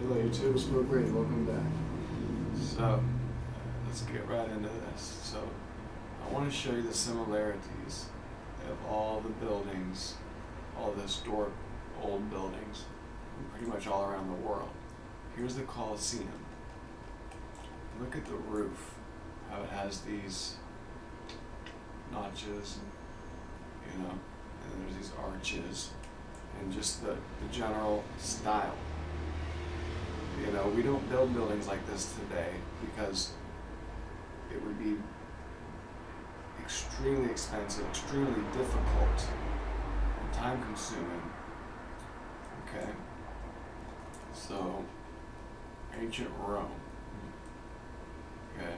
Hello YouTube, it's Brady. Welcome back. So, let's get right into this. So, I want to show you the similarities of all the buildings, all the historic old buildings, pretty much all around the world. Here's the Colosseum. Look at the roof, how it has these notches, and there's these arches, and just the general style. We don't build buildings like this today because it would be extremely expensive, extremely difficult, and time consuming. Okay? So, ancient Rome. Okay?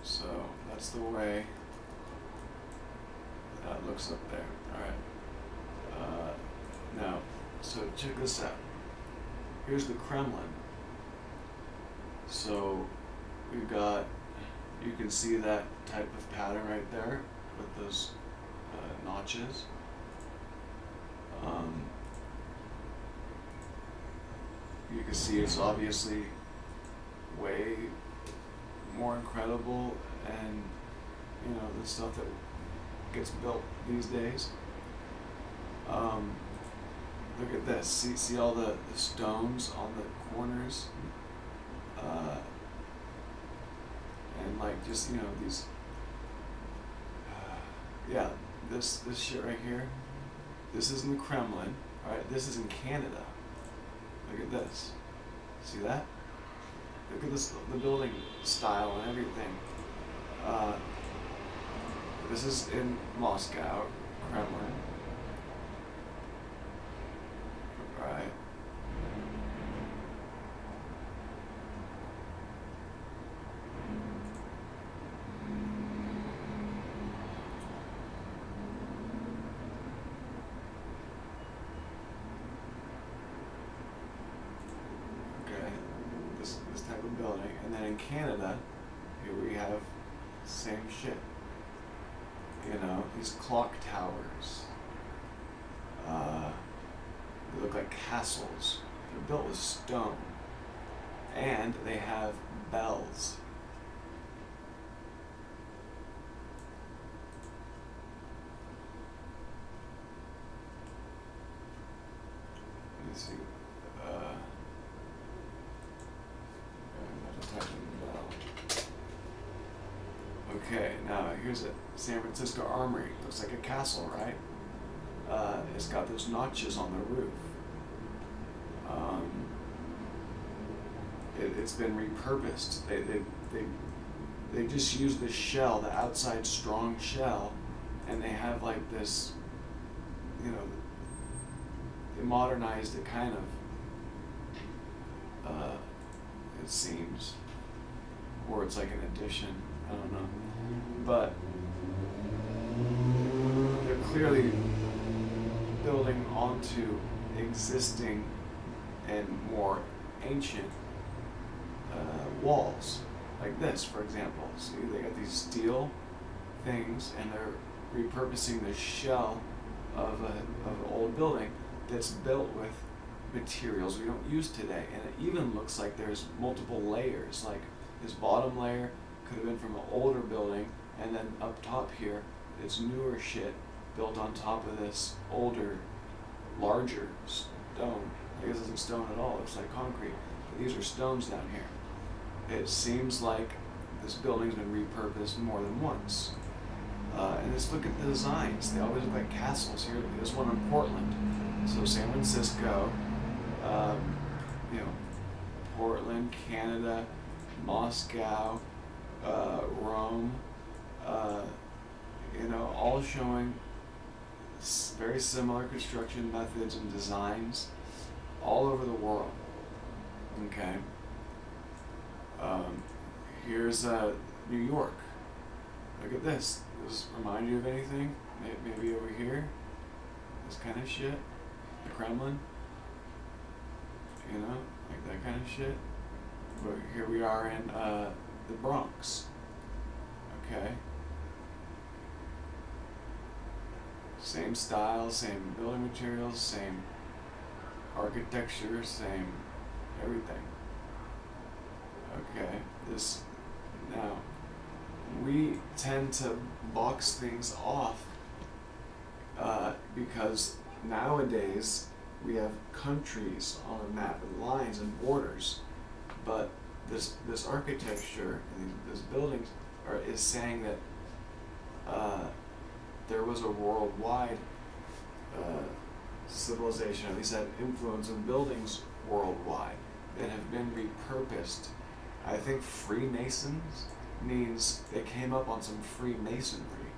So, that's the way that looks up there. Alright. Now, so check this out. Here's the Kremlin. So we've got, you can see that type of pattern right there with those notches. You can see it's obviously way more incredible and the stuff that gets built these days. Look at this. See all the stones on the corners, and like just these. Yeah, this shit right here. This is in the Kremlin. All right, this is in Canada. Look at this. See that? Look at this, the building style and everything. This is in Moscow, Kremlin. Right. Okay. This type of building, and then in Canada, here we have same shit. These clock towers. They look like castles. They're built with stone. And they have bells. Let me see. I'm just typing bell. Okay, now here's a San Francisco Armory. Looks like a castle, right? It's got those notches on the roof. It's been repurposed. They just use the shell, the outside strong shell, and they have like this, they modernized it kind of, it seems, or it's like an addition, I don't know, but they're clearly building onto existing and more ancient walls, like this, for example. See, they got these steel things, and they're repurposing the shell of an old building that's built with materials we don't use today, and it even looks like there's multiple layers. Like this bottom layer could have been from an older building, and then up top here, it's newer shit built on top of this older, larger stone. I guess it isn't stone at all, it's like concrete. But these are stones down here. It seems like this building's been repurposed more than once. And just look at the designs. They always look like castles. Here, there's one in Portland. So San Francisco, Portland, Canada, Moscow, Rome, all showing very similar construction methods and designs all over the world. Okay. Here's New York. Look at this. Does this remind you of anything? Maybe over here? This kind of shit? The Kremlin? Like that kind of shit? But here we are in the Bronx. Okay. Same style, same building materials, same architecture, same, everything. Okay, this, now, we tend to box things off because nowadays we have countries on a map and lines and borders, but this architecture and these buildings is saying that there was a worldwide civilization, at least had influence in buildings worldwide, that have been repurposed. I think Freemasons means they came up on some Freemasonry,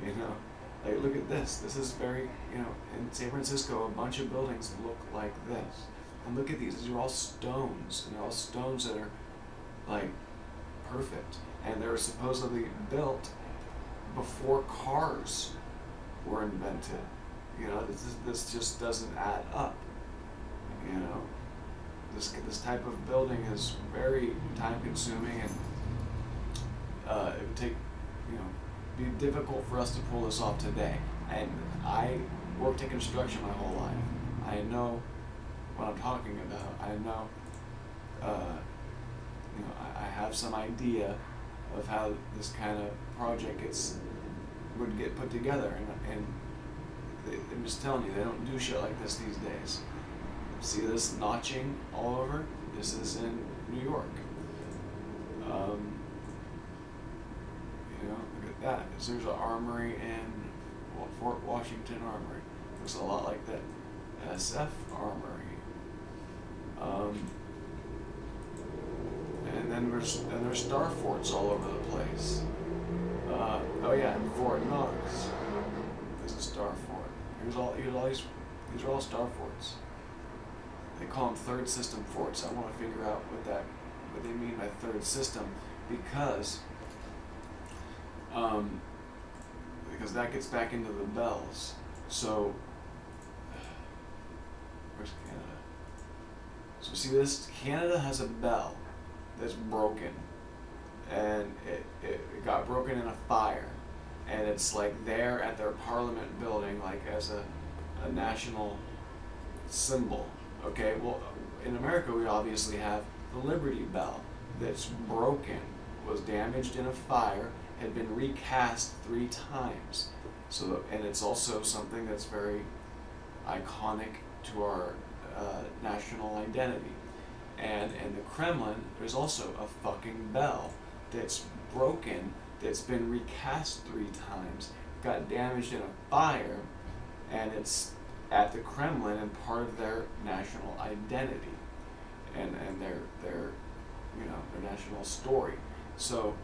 you know. Like, look at this. This is very, you know, in San Francisco, a bunch of buildings look like this. And look at these. These are all stones. And they're all stones that are, like, perfect. And they were supposedly built before cars were invented. You know, this just doesn't add up. You know, this type of building is very time-consuming, and it would take, you know, be difficult for us to pull this off today. And I worked in construction my whole life. I know what I'm talking about. I know, you know, I have some idea of how this kind of project would get put together, and I'm just telling you, they don't do shit like this these days. See this notching all over? This is in New York. You know, look at that. There's an armory in Fort Washington Armory. Looks a lot like that SF Armory. And then there's star forts all over the place. Oh yeah, and Fort Knox is a star fort. These are all star forts. They call them third system forts. I want to figure out what they mean by third system, because that gets back into the bells. So where's Canada? So see this, Canada has a bell that's broken, and it got broken in a fire, and it's like there at their Parliament building, like as a national symbol. Okay, well, in America we obviously have the Liberty Bell that's broken, was damaged in a fire, had been recast 3 times. So, and it's also something that's very iconic to our national identity. And in the Kremlin, there's also a fucking bell that's broken, that's been recast 3 times, got damaged in a fire, and it's at the Kremlin and part of their national identity and their you know, their national story. So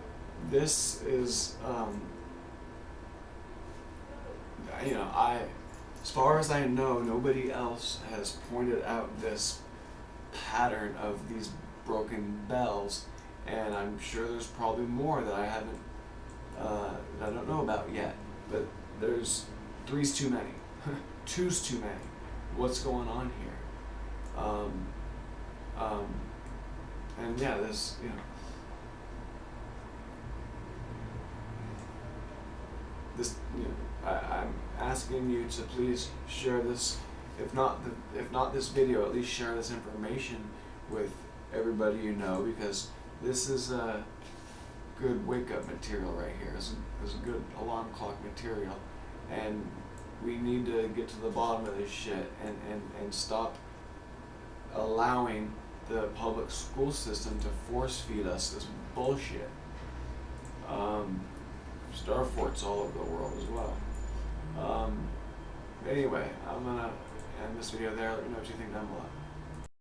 this is you know, as far as I know, nobody else has pointed out this pattern of these broken bells, and I'm sure there's probably more that I haven't that I don't know about yet, but there's 3's too many. 2's too many. What's going on here? And yeah, this, you know, this, you know, I'm asking you to please share this. If not this video, at least share this information with everybody you know, because this is a good wake-up material right here. This is a good alarm clock material, and we need to get to the bottom of this shit and stop allowing the public school system to force feed us this bullshit. Star forts all over the world as well. Anyway, I'm gonna end this video there. Let me know what you think down below.